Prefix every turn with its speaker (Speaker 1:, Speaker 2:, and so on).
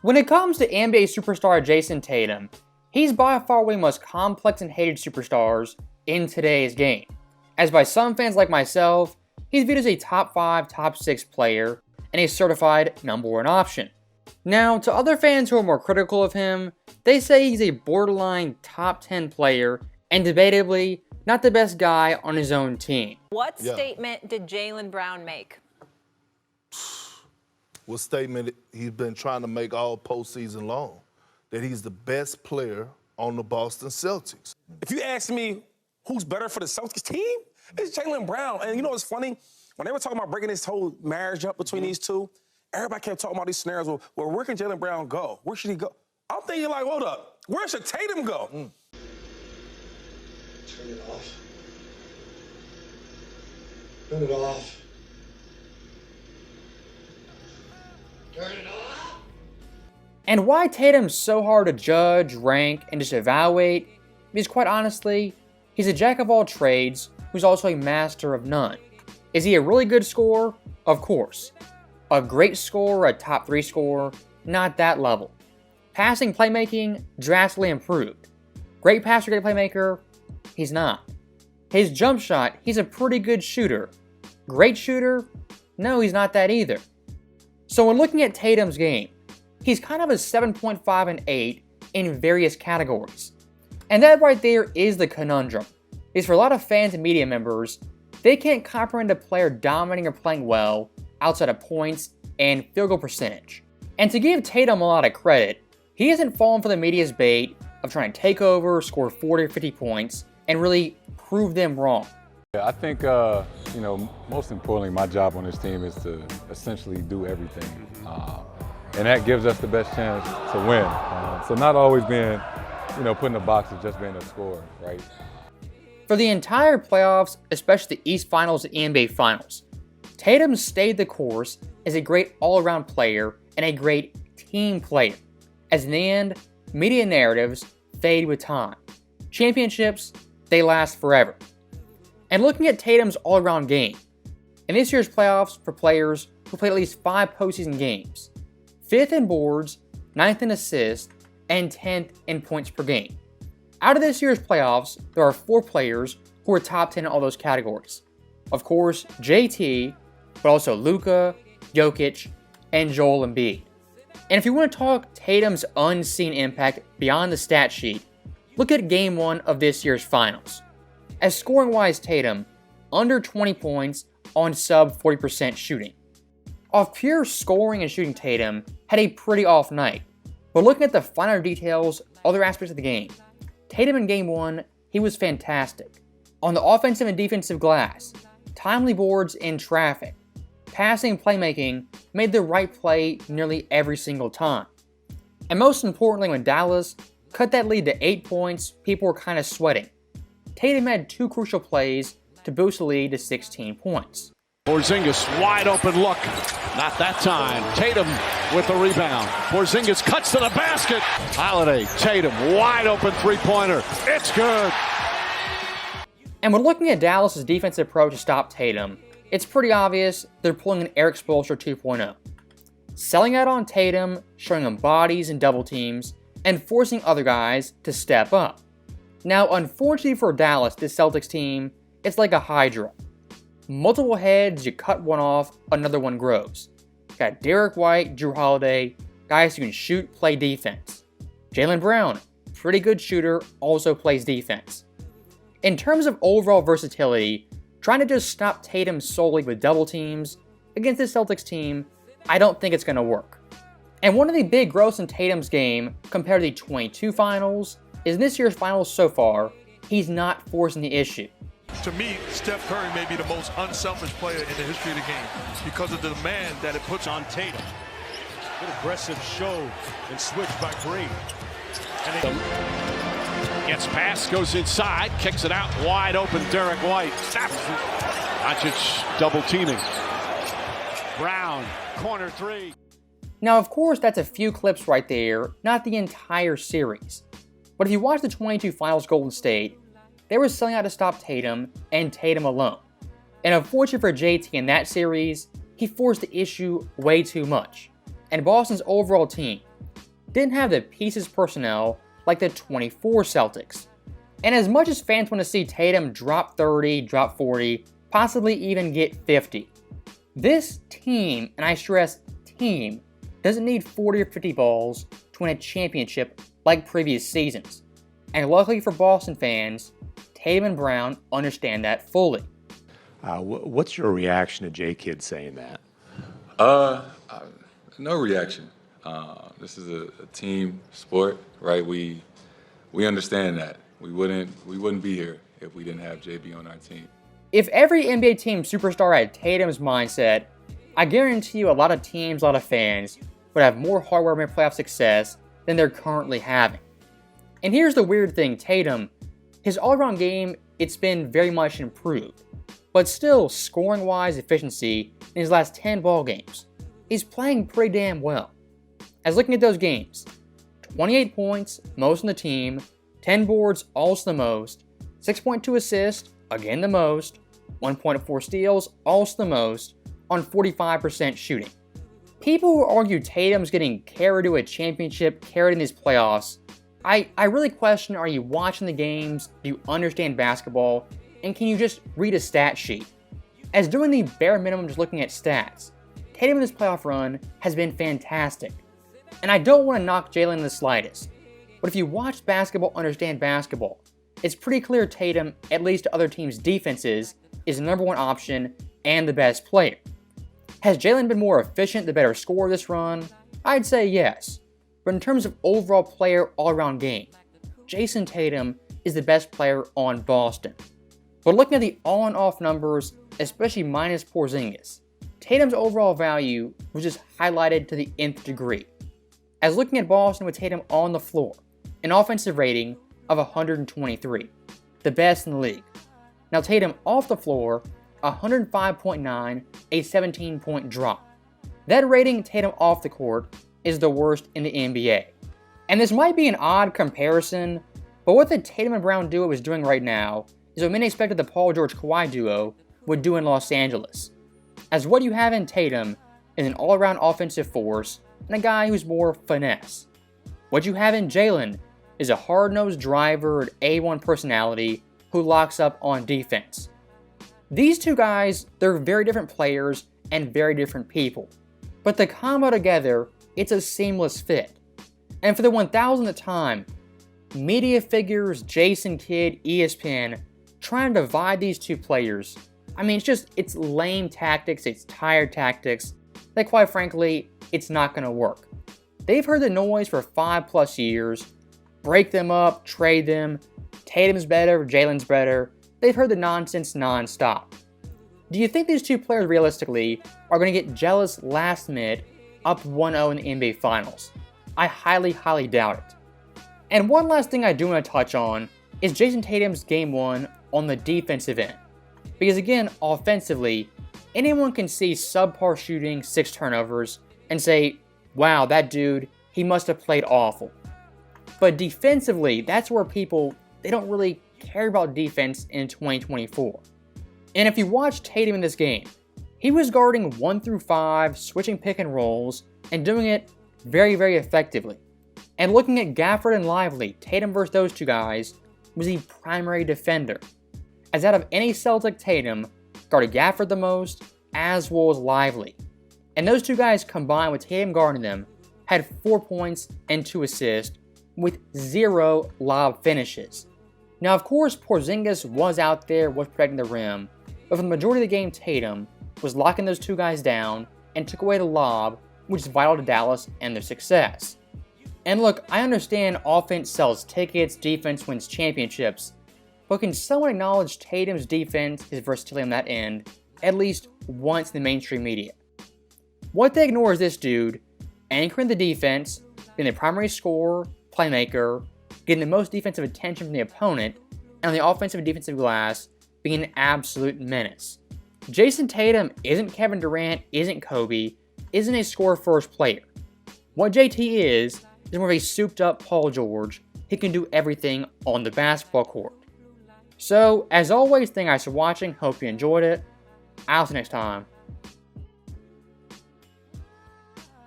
Speaker 1: When it comes to NBA superstar Jayson Tatum, he's by far one of the most complex and hated superstars in today's game, as by some fans like myself, he's viewed as a top 5, top 6 player and a certified #1 option. Now, to other fans who are more critical of him, they say he's a borderline top 10 player and debatably not the best guy on his own team.
Speaker 2: What statement did Jaylen Brown make?
Speaker 3: What statement he's been trying to make all postseason long, that he's the best player on the Boston Celtics.
Speaker 4: If you ask me who's better for the Celtics team, it's Jaylen Brown. And you know what's funny? When they were talking about breaking this whole marriage up between these two, everybody kept talking about these scenarios. Well, where can Jaylen Brown go? Where should he go? I'm thinking like, hold up, where should Tatum go?
Speaker 5: Turn it off. Turn it off. Turn it off.
Speaker 1: And why Tatum's so hard to judge, rank, and just evaluate? Because quite honestly, he's a jack of all trades who's also a master of none. Is he a really good scorer? Of course. A great scorer, a top 3 scorer? Not that level. Passing playmaking? Drastically improved. Great passer, great playmaker? He's not. His jump shot? He's a pretty good shooter. Great shooter? No, he's not that either. So when looking at Tatum's game, he's kind of a 7.5 and 8 in various categories. And that right there is the conundrum. Is for a lot of fans and media members, they can't comprehend a player dominating or playing well outside of points and field goal percentage. And to give Tatum a lot of credit, he hasn't fallen for the media's bait of trying to take over, score 40 or 50 points, and really prove them wrong.
Speaker 6: Yeah, I think, most importantly, my job on this team is to essentially do everything. And that gives us the best chance to win. So not always being, put in the box of just being a scorer, right?
Speaker 1: For the entire playoffs, especially the East Finals and NBA Finals, Tatum stayed the course as a great all-around player and a great team player. As in the end, media narratives fade with time. Championships, they last forever. And looking at Tatum's all-around game, in this year's playoffs for players who played at least 5 postseason games, 5th in boards, 9th in assists, and 10th in points per game. Out of this year's playoffs, there are 4 players who are top 10 in all those categories. Of course, JT, but also Luka, Jokic, and Joel Embiid. And if you want to talk Tatum's unseen impact beyond the stat sheet, look at Game 1 of this year's finals. As scoring-wise, Tatum, under 20 points on sub 40% shooting. Off pure scoring and shooting, Tatum had a pretty off night. But looking at the finer details, other aspects of the game, Tatum in Game 1, he was fantastic. On the offensive and defensive glass, timely boards in traffic, passing and playmaking made the right play nearly every single time. And most importantly, when Dallas cut that lead to 8 points, people were kind of sweating. Tatum had 2 crucial plays to boost the lead to 16 points.
Speaker 7: Porzingis, wide open look. Not that time. Tatum with the rebound. Porzingis cuts to the basket. Holiday, Tatum, wide open three-pointer. It's good.
Speaker 1: And when looking at Dallas' defensive approach to stop Tatum, it's pretty obvious they're pulling an Eric Spoelstra 2.0. Selling out on Tatum, showing him bodies and double teams, and forcing other guys to step up. Now, unfortunately for Dallas, this Celtics team, it's like a hydra. Multiple heads, you cut one off, another one grows. Got Derek White, Jrue Holiday, guys who can shoot, play defense. Jaylen Brown, pretty good shooter, also plays defense. In terms of overall versatility, trying to just stop Tatum solely with double teams against this Celtics team, I don't think it's going to work. And one of the big growths in Tatum's game compared to the 22 finals is in this year's finals so far, he's not forcing the issue.
Speaker 8: To me, Steph Curry may be the most unselfish player in the history of the game because of the demand that it puts on Tatum.
Speaker 9: Good aggressive show and switch by Green.
Speaker 7: Gets past, goes inside, kicks it out, wide open, Derek White. Snaps it. Doncic double teaming. Brown, corner 3.
Speaker 1: Now, of course, that's a few clips right there, not the entire series. But if you watch the 22 finals Golden State, they were selling out to stop Tatum and Tatum alone. And unfortunately for JT in that series, he forced the issue way too much. And Boston's overall team, didn't have the pieces personnel like the 24 Celtics. And as much as fans want to see Tatum drop 30, drop 40, possibly even get 50, this team, and I stress team, doesn't need 40 or 50 balls to win a championship like previous seasons. And luckily for Boston fans, Tatum and Brown understand that fully.
Speaker 10: What's your reaction to J-Kidd saying that?
Speaker 6: No reaction. This is a team sport, right? We understand that. We wouldn't be here if we didn't have JB on our team.
Speaker 1: If every NBA team superstar had Tatum's mindset, I guarantee you a lot of teams, a lot of fans would have more hardware playoff success than they're currently having. And here's the weird thing, Tatum, his all-around game, it's been very much improved. But still, scoring-wise efficiency in his last 10 ball games, he's playing pretty damn well. As looking at those games, 28 points, most on the team, 10 boards, also the most, 6.2 assists, again the most, 1.4 steals, also the most, on 45% shooting. People who argue Tatum's getting carried to a championship, carried in these playoffs, I really question, are you watching the games, do you understand basketball, and can you just read a stat sheet? As doing the bare minimum just looking at stats, Tatum in this playoff run has been fantastic. And I don't want to knock Jaylen in the slightest, but if you watch basketball, understand basketball, it's pretty clear Tatum, at least to other teams' defenses, is the number one option and the best player. Has Jaylen been more efficient, the better scorer this run? I'd say yes. But in terms of overall player all-around game, Jayson Tatum is the best player on Boston. But looking at the on and off numbers, especially minus Porzingis, Tatum's overall value was just highlighted to the nth degree. As looking at Boston with Tatum on the floor, an offensive rating of 123, the best in the league. Now Tatum off the floor, 105.9, a 17-point drop. That rating Tatum off the court is the worst in the NBA. And this might be an odd comparison, but what the Tatum and Brown duo is doing right now is what many expected the Paul George-Kawhi duo would do in Los Angeles. As what you have in Tatum is an all-around offensive force and a guy who's more finesse. What you have in Jaylen is a hard-nosed driver and A1 personality who locks up on defense. These two guys, they're very different players and very different people. But the combo together, it's a seamless fit. And for the 1000th time, media figures, Jason Kidd, ESPN, trying to divide these two players. I mean, it's lame tactics, it's tired tactics, that quite frankly, it's not going to work. They've heard the noise for 5+ years, break them up, trade them, Tatum's better, Jaylen's better. They've heard the nonsense non-stop. Do you think these two players realistically are going to get jealous last minute up 1-0 in the NBA Finals? I highly, highly doubt it. And one last thing I do want to touch on is Jayson Tatum's Game 1 on the defensive end. Because again, offensively, anyone can see subpar shooting, 6 turnovers, and say, wow, that dude, he must have played awful. But defensively, that's where people, they don't really care about defense in 2024. And if you watch Tatum in this game, he was guarding 1 through 5, switching pick and rolls, and doing it very, very effectively. And looking at Gafford and Lively, Tatum versus those two guys was the primary defender. As out of any Celtic, Tatum guarded Gafford the most, as well as Lively. And those two guys combined with Tatum guarding them had 4 points and 2 assists with 0 lob finishes. Now of course Porzingis was out there, was protecting the rim, but for the majority of the game Tatum was locking those two guys down and took away the lob, which is vital to Dallas and their success. And look, I understand offense sells tickets, defense wins championships, but can someone acknowledge Tatum's defense, his versatility on that end, at least once in the mainstream media? What they ignore is this dude anchoring the defense, being the primary scorer, playmaker, getting the most defensive attention from the opponent, and on the offensive and defensive glass, being an absolute menace. Jayson Tatum isn't Kevin Durant, isn't Kobe, isn't a score-first player. What JT is more of a souped-up Paul George. He can do everything on the basketball court. So, as always, thank you guys for watching. Hope you enjoyed it. I'll see you next time.